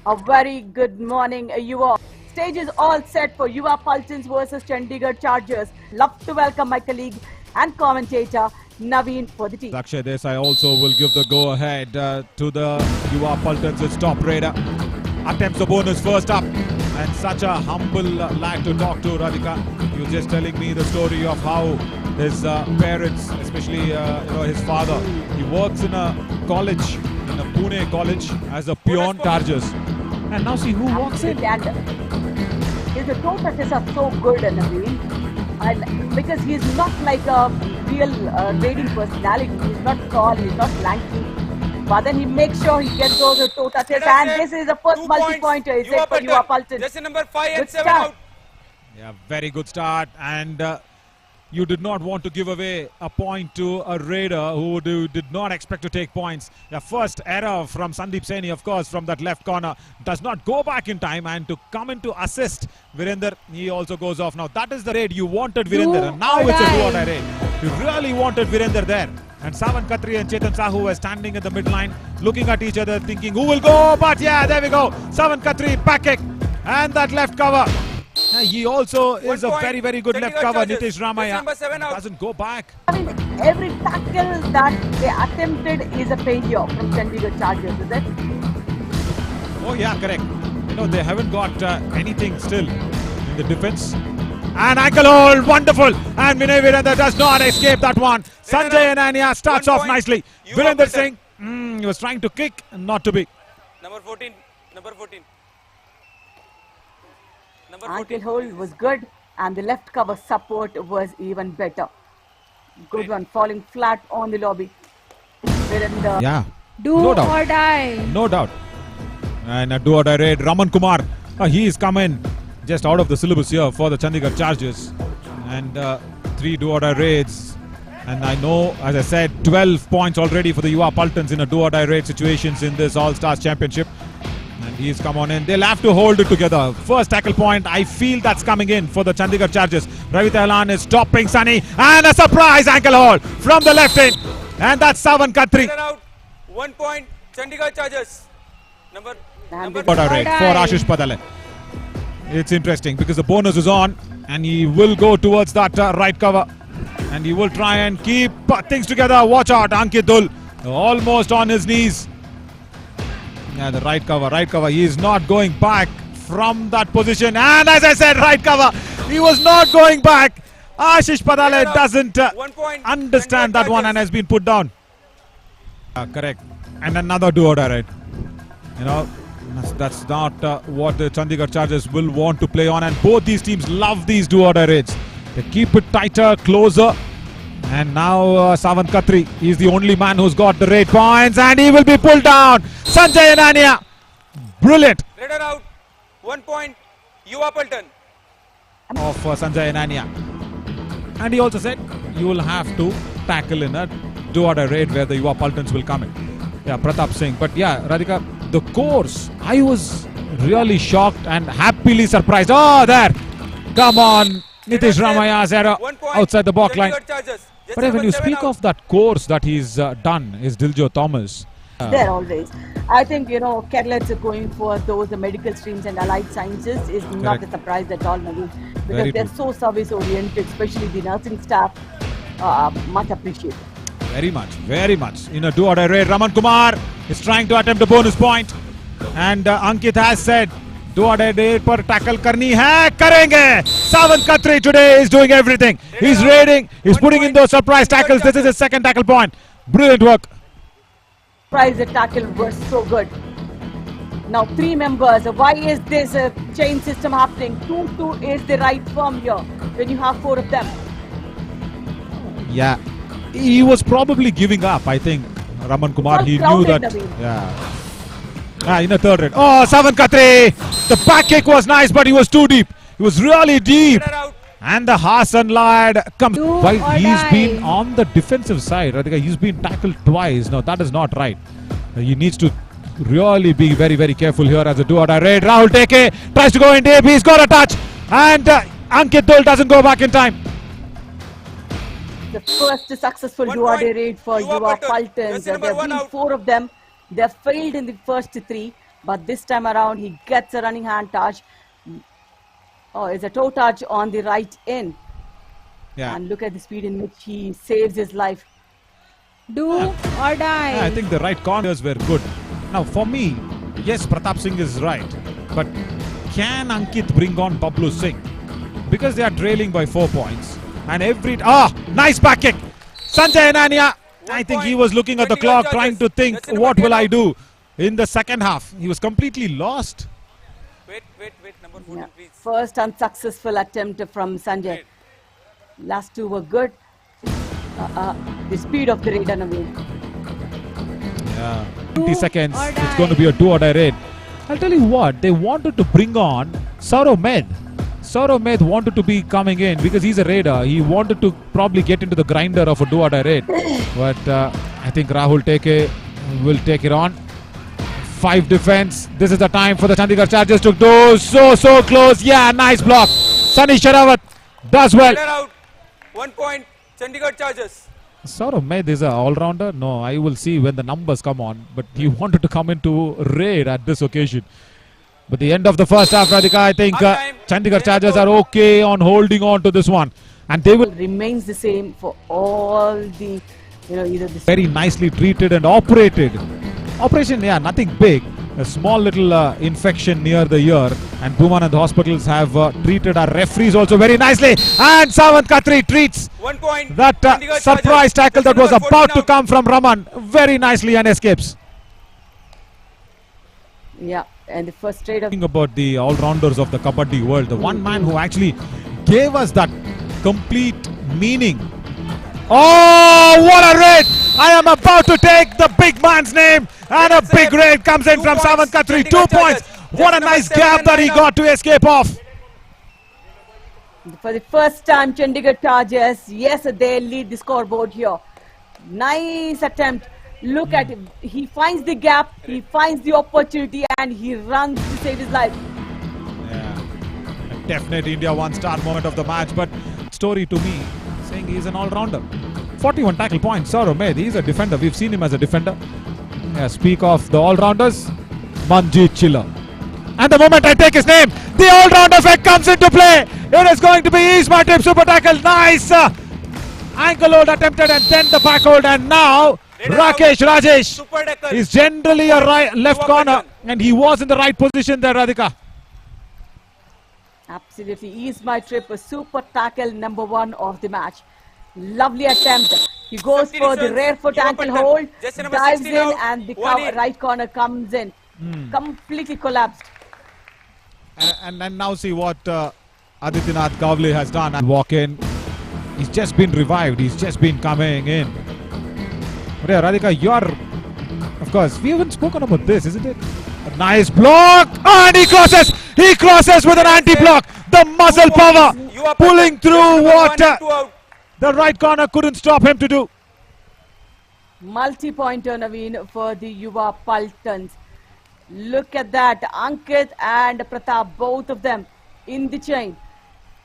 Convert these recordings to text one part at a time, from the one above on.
A very good morning, Yuva. Stage is all set for Yuva Paltons versus Chandigarh Chargers. Love to welcome my colleague and commentator Naveen for the team. Akshay Desai also will give the go-ahead to the Yuva Paltons. Its top raider attempts the bonus first up, and such a humble lad to talk to. Radhika, you were just telling me the story of how his parents, especially his father, he works in a college, in a Pune college as a peon Chargers, and now see who walks in. His toe touches are so good, Naveen, because he's not like a real raiding personality. He's not tall, he's not lanky. But then he makes sure he gets those toe touches, and this is the first multi-pointer. Is it for Yuva Paltons? Just number 5 and 7 out. Yeah, very good start, and you did not want to give away a point to a raider who did not expect to take points. The first error from Sandeep Saini, of course, from that left corner, does not go back in time, and to come in to assist Virender, he also goes off. Now that is the raid you wanted, Virender, and now it's a do-or-die raid. You really wanted Virender there. And Savan Khatri and Chetan Sahu were standing in the midline, looking at each other, thinking who will go. But yeah, there we go. Savan Khatri, back kick, and that left cover. He also is a very, very good left cover. Nitish Ramaya doesn't go back. I mean, every tackle that they attempted is a failure from Chandigarh Chargers, is it? Oh yeah, correct. They haven't got anything still in the defense. And ankle hold, wonderful. And Vinay Virender does not escape that one. Sanjay Anania starts off nicely. Virender Singh, he was trying to kick, not to be. Number 14. Ankle hold was good, and the left cover support was even better. Good one, falling flat on the lobby. Virender. Yeah, Do or die. No doubt. And a do-or-die raid. Raman Kumar, he is coming just out of the syllabus here for the Chandigarh Chargers. And 3 do-or-die raids. And I know, as I said, 12 points already for the Yuva Paltons in a do-or-die raid situations in this All-Stars Championship. And he's come on in. They'll have to hold it together. First tackle point, I feel that's coming in for the Chandigarh Chargers. Ravi Tehlan is stopping Sunny. And a surprise ankle hold from the left end. And that's Savan Khatri. Out. 1 point, Chandigarh Chargers. Number Raid for Ashish Padale. It's interesting because the bonus is on, and he will go towards that right cover, and he will try and keep things together. Watch out, Ankit Dul almost on his knees. Yeah, the right cover. He is not going back from that position, and as I said, right cover. He was not going back. Ashish Padale doesn't understand that one and has been put down. Correct. And another do-or-die raid. That's not what the Chandigarh Chargers will want to play on, and both these teams love these do-or-die raids. They keep it tighter, closer, and now Savan Khatri is the only man who's got the raid points, and he will be pulled down. Sanjay Anania, brilliant. Raider out, 1 point, Yuva Palton. Of Sanjay Anania, and he also said you will have to tackle in a do-or-die raid where the Yuva Paltons will come in. Yeah, Pratap Singh. But yeah, Radhika, the course, I was really shocked and happily surprised. Oh, there. Come on. Nitish Ramaya's error outside the back line. But when you speak of that course that he's done, is Diljo Thomas. There always. I think, cadets are going for those medical streams and allied sciences is not a surprise at all, Naveen, because they're so service oriented, especially the nursing staff. Much appreciated. Very much. In a do-or-die raid, Raman Kumar is trying to attempt a bonus point. And Ankit has said, do-or-die raid par tackle karni hai, karenge. Savan Khatri today is doing everything. He's raiding, he's putting in those surprise tackles. This is his second tackle point. Brilliant work. Surprise tackle was so good. Now 3 members. Why is this chain system happening? 2-2 is the right form here when you have 4 of them. Yeah. He was probably giving up, I think, Raman Kumar. He knew that. In a third raid. Oh, Savan Khatri. The back kick was nice, but he was too deep. He was really deep. And the Hassan lad comes. While he's been on the defensive side, Radhika, he's been tackled twice. No, that is not right. He needs to really be very, very careful here as a do-or-die raid. Rahul Teke tries to go in deep. He's got a touch. And Ankit Dul doesn't go back in time. The first successful do-or-die raid for Yuva Paltons. There have been 4 of them. They have failed in the first 3. But this time around, he gets a running hand touch. Oh, it's a toe touch on the right in. Yeah. And look at the speed in which he saves his life. Do or die. I think the right corners were good. Now, for me, yes, Pratap Singh is right. But can Ankit bring on Bablu Singh? Because they are trailing by 4 points. And nice back kick. Sanjay Anania. I think he was looking at the clock, trying to think, what will I do in the second half? He was completely lost. Wait, number 14, Yeah. please. First unsuccessful attempt from Sanjay. Wait. Last two were good. The speed of the Raider Naveen. Yeah. 20 seconds. or It's going to be a do or die raid. I'll tell you what, they wanted to bring on Saurav Med. Saurav Med wanted to be coming in because he's a raider. He wanted to probably get into the grinder of a do or die raid. But I think Rahul Teke will take it on. 5 defense. This is the time for the Chandigarh Chargers to do so close. Yeah, nice block. Sunny Sherawat does well. Clear out. 1 point. Chandigarh Chargers. Saurav Med is an all-rounder. No, I will see when the numbers come on. But he wanted to come into raid at this occasion. But the end of the first half, Radhika, I think Chandigarh Chargers are okay on holding on to this one. And they will Remains the same for all the, either the very nicely treated and operated. Operation, yeah, nothing big. A small little infection near the ear. And Bhumanand hospitals have treated our referees also very nicely. And Savant Khatri treats 1 point. that Chandigarh surprise Chargers. tackle that Jersey was number about 14 to out. come from Raman very nicely and escapes. yeah, and the first trade of Talking about the all-rounders of the Kabaddi world, the one man who actually gave us that complete meaning. Oh, what a raid! I am about to take the big man's name, and a big raid comes in 2 from points, Savant Khatri. 2 Chandigarh points. Chargers. What a Jersey nice number gap 7 that he and got to escape off. For the first time, Chandigarh Chargers, yes, they lead the scoreboard here. Nice attempt. Look at him. He finds the gap, he finds the opportunity, and he runs to save his life. Yeah, a definite India one-star moment of the match, but story to me saying he's an all-rounder. 41 tackle points. Saurav Med, he's a defender. We've seen him as a defender. Yeah, speak of the all-rounders, Manjeet Chiller. And the moment I take his name, the all-round effect comes into play. It is going to be Isma Trip super tackle. Nice ankle hold attempted and then the back hold. And now Rakesh Rajesh Super tackle. is generally a left Yuva corner Paltan. and he was in the right position there, Radhika. Absolutely. Ease my trip, a super tackle number 1 of the match. Lovely attempt. He goes for the 50 rear foot Yuva ankle Paltan. hold, Jersey number dives 16 in, out. and the 1-8. right corner comes in. Completely collapsed. And now see what Adityanath Kavle has done. And walk in. He's just been revived. He's just been coming in. But yeah, Radhika, you're... Of course, we haven't spoken about this, isn't it? A nice block. And he crosses. He crosses with an anti-block. The muscle 2 power points. Yuva pulling Paltan. through Jersey number what 1 and 2 out. the right corner couldn't stop him to do. Multi-pointer Naveen for the Yuva Paltans. Look at that. Ankit and Pratap, both of them in the chain.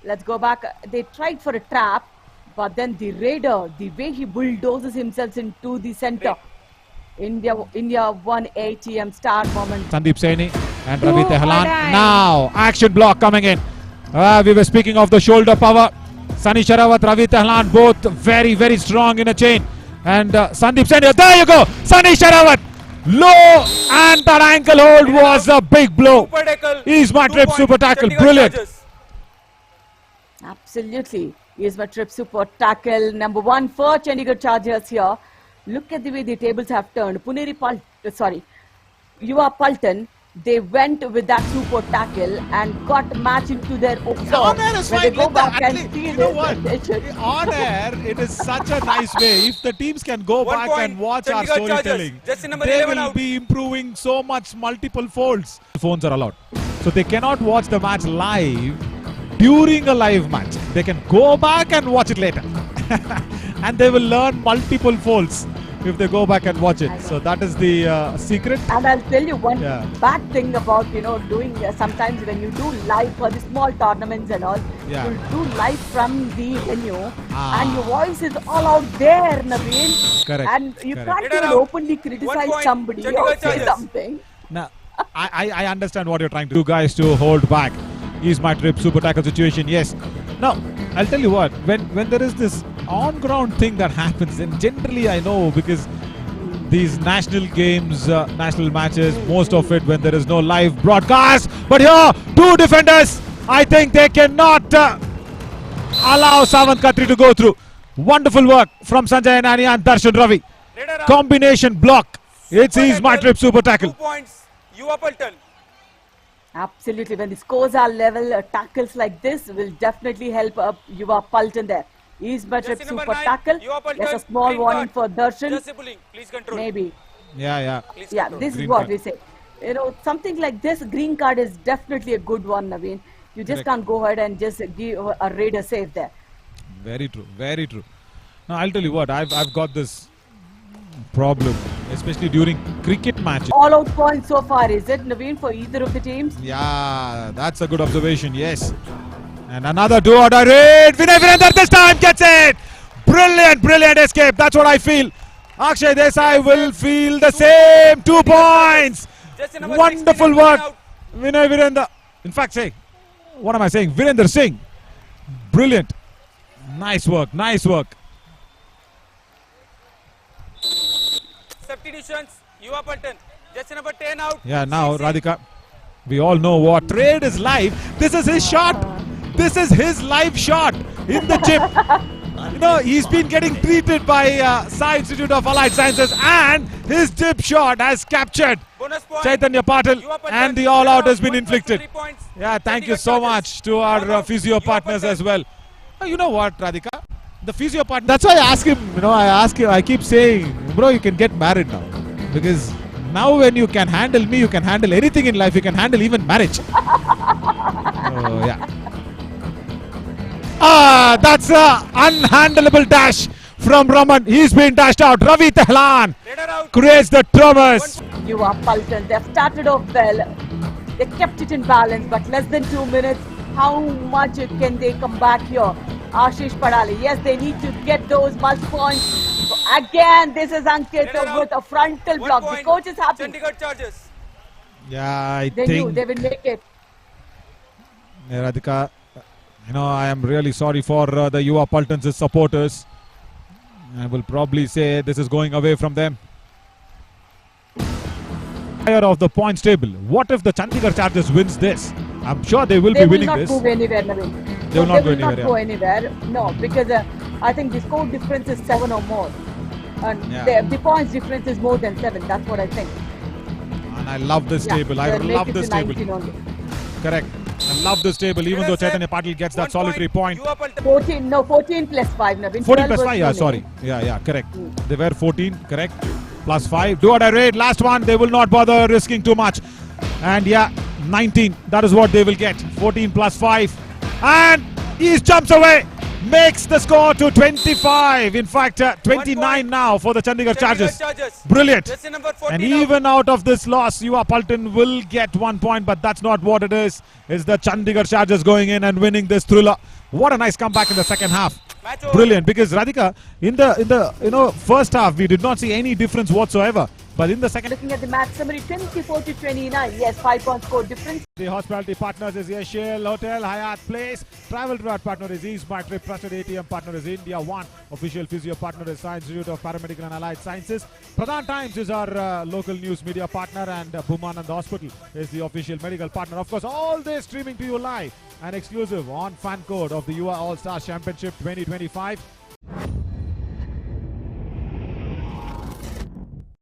Let's go back. They tried for a trap, but then the Raider, the way he bulldozes himself into the center. India 1 ATM star moment. Sandeep Saini and Do Ravi or Tehlan. die. Now, action block coming in. We were speaking of the shoulder power. Sunny Sherawat, Ravi Tehlan, both very, very strong in a chain. And Sandeep Saini, there you go. Sunny Sherawat, low, and that ankle hold was a big blow. Super tackle. Isma 2 Trip points. super tackle, Chandigarh brilliant. Chargers. Absolutely. Here's my trip super tackle number 1 for Chandigarh Chargers here. Look at the way the tables have turned. Yuva Paltan, they went with that super tackle and got match into their own. On air is When they fine. go Let back the and athlete- see you know this, what? they should- On air, it is such a nice way. If the teams can go 1 back point, and watch our Chandigarh Chargers. storytelling, Jersey number they 11 will out. be improving so much multiple folds. Phones are allowed. So they cannot watch the match live during a live match. They can go back and watch it later. And they will learn multiple folds if they go back and watch it. So that is the secret. And I'll tell you one Yeah. bad thing about, doing sometimes when you do live for the small tournaments and all, Yeah. you'll do live from the venue Ah. and your voice is all out there, Naveen. Correct, And you correct. can't Get it even out. openly 1 criticize point, somebody or Chandigarh say Chargers. something. Now, I understand what you're trying to do, guys, to hold back. Is my trip super tackle situation? Yes. Now, I'll tell you what. When there is this on-ground thing that happens, then generally I know, because these national games, national matches, most of it when there is no live broadcast. But here, two defenders. I think they cannot allow Savant Khatri to go through. Wonderful work from Sanjay Nani and Darshan Ravi. Raider out. Combination block. It's his my trip super 2 tackle. points. Yuva Paltan. Absolutely. When the scores are level, tackles like this will definitely help Yuva Paltan there. Is my trip Jersey number super 9, tackle. Yuva Paltan, There's a small green warning card. for Darshan. Jersey bullying. Please control. Maybe. Yeah. Please Yeah, control. this is Green what card. we say. You know, something like this, green card is definitely a good one, Naveen. You just Correct. can't go ahead and just give a Raider save there. Very true. Very true. Now I'll tell you what. I've got this problem, especially during cricket matches. All out points so far, is it, Naveen, for either of the teams? Yeah, that's a good observation. Yes. And another do or die raid. Vinay Virender this time gets it. Brilliant escape. That's what I feel. Akshay Desai will feel the same. 2 points. Jersey number Wonderful 16 work. out. Vinay Virender. In fact, what am I saying? Virender Singh. Brilliant. Nice work. Substitutions. Yuva Paltan. Jersey number 10 out. Yeah, now CC. Radhika, we all know what trade is live. This is his shot. This is his live shot in the chip. You know, he's been getting treated by Sai Institute of Allied Sciences, and his chip shot has captured Bonus point. Chaitanya Patil, Yuva Paltan. and the all out has been 1 inflicted. 3 points. Yeah, thank you Chandigarh so Chargers. much to our All out. physio Yuva partners Paltan. as well. You know what, Radhika? The physio partner. That's why I ask him. I ask him. I keep saying, bro, you can get married now, because now when you can handle me, you can handle anything in life. You can handle even marriage. Oh yeah. That's a unhandleable dash from Raman. He's been dashed out. Ravi Tehlan Raider out. creates the tremors. Yuva Paltan, they've started off well. They kept it in balance, but less than 2 minutes. How much can they come back here? Ashish Padale, yes, they need to get those multi-points. Again, this is Ankit Raider out. with a frontal 1 block. The point. coach is happy. Chandigarh Chargers. Yeah, I They think knew they will make it. Radhika, I am really sorry for the Yuva Paltan's supporters. I will probably say this is going away from them. Of the points table. What if the Chandigarh Chargers wins this? I'm sure they will They be will winning not this. move anywhere, Naveen. They will No, not go they will not anywhere, go anywhere. No, because I think the score difference is 7 or more. And Yeah. the points difference is more than 7. That's what I think. And I love this table. I they'll make love it this to table. 19 only. Correct. I love this table, even though Raider Chaitanya set. Patil gets 1 that solitary point. Yuva Paltan. 14 plus 5, Naveen. 14 12 plus was 5, yeah, winning. sorry. Yeah, correct. They were 14, correct. Plus 5. Do or die raid. Last one, they will not bother risking too much. And yeah, 19. That is what they will get. 14 plus 5. And he jumps away. Makes the score to 25. In fact, 29 now for the Chandigarh Chargers. Brilliant. Jersey number 14 And out. even out of this loss, Yuva Paltan will get 1 point, but that's not what it is. It's the Chandigarh Chargers going in and winning this thriller. What a nice comeback in the second half. Match over. Brilliant, because Radhika, in the first half, we did not see any difference whatsoever. But in the second, Looking at the match summary, 24 to 29. Yes, 5-point score difference. the hospitality partners is Yashil Hotel, Hyatt Place. Travel Draft partner is East My Trip. Trusted ATM partner is India One. Official physio partner is Science Institute of Paramedical and Allied Sciences. Pradhan Times is our local news media partner, and Bhumanand Hospital is the official medical partner. Of course, all this streaming to you live and exclusive on Fan Code of the UA All Stars Championship 2025.